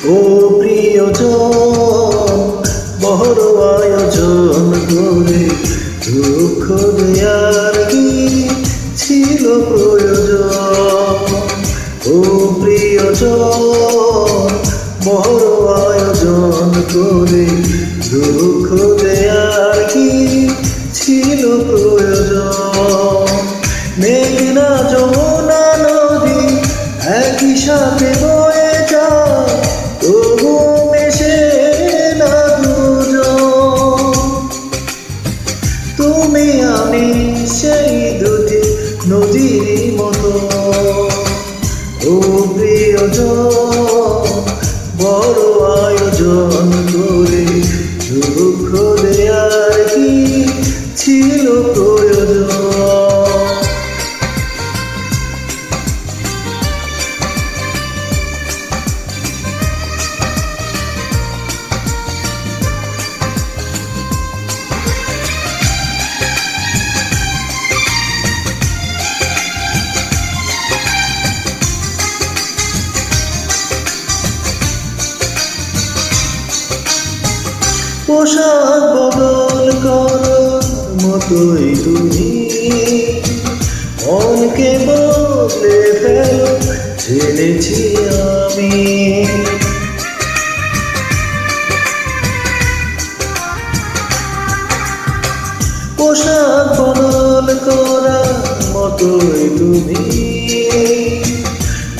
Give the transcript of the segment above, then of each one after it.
ও প্রিয়জন, বড় আয়োজন করে দুঃখ দেয়ার কি ছিল প্রয়োজন? ও প্রিয়জন, বড় আয়োজন করে দুঃখ দেয়ার কি ছিল প্রয়োজন? মেঘনা যমুনা নদী একই সাথে বয়ে যায়, তবু মেশে না দুজন। তুমি আমি সেই দুটি নদীর মতো। ও প্রিয়জন, বড় আয়োজন করে দুঃখ দেয়ার কি ছিল প্রয়োজন? পোশাক বদল করার মতোই তুমি মনকে বদলে ফেলো জেনেছি আমি। পোশাক বদল করার মতোই তুমি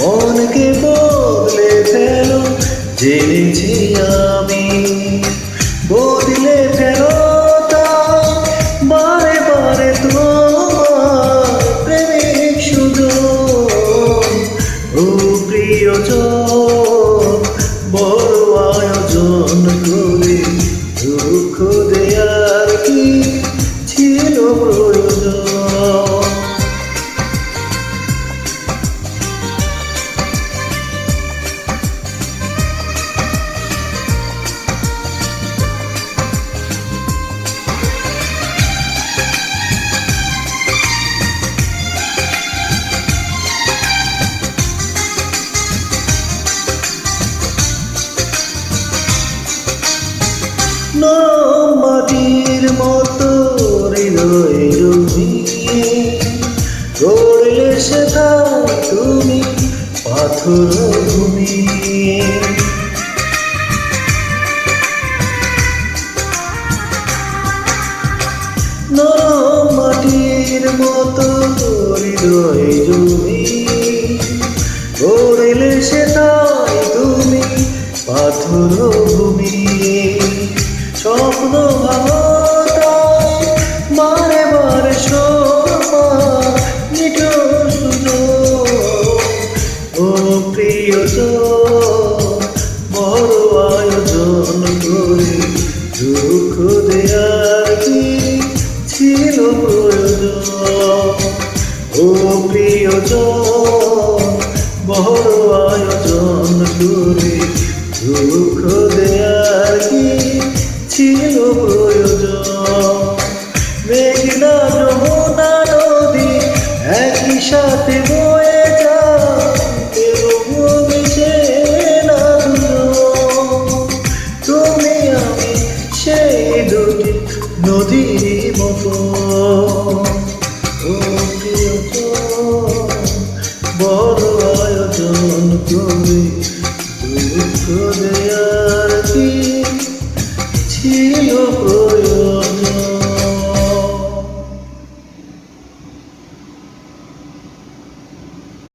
মনকে বদলে ফেলো জেনেছি আমি। বদলে ফেলো বারে বারে তোমার প্রেমিক সুজন। ও প্রিয়জন, বড় আয়োজন করে দুঃখ দেয়ার কি ছিল প্রয়োজন? মাটির মতো হৃদয় জমিয়ে গড়লে সেটা তুমি পাথর ভূমি। নরম মাটির মতো হৃদয় জমিয়ে গড়লে সেটা তুমি পাথর ভূমি। স্বপ্ন ভাবতা বারে বারে নিঠুর সুযোগ। ও প্রিয়জন, বড় আয়োজন করে দুঃখ দেয়ার কি ছিল প্রয়োজন? ও প্রিয়জন, বড় আয়োজন করে দুঃখ দেয়ার কি ছিল প্রয়োজন? মেঘনা যমুনা নদী একই সাথে বয়ে যায়, তবু মিশে না দুজন। তুমি আমি সেই দুটি নদীর মতো। ও প্রিয়জন, বড় আয়োজন করে দুঃখ দেয়ার কি ছিল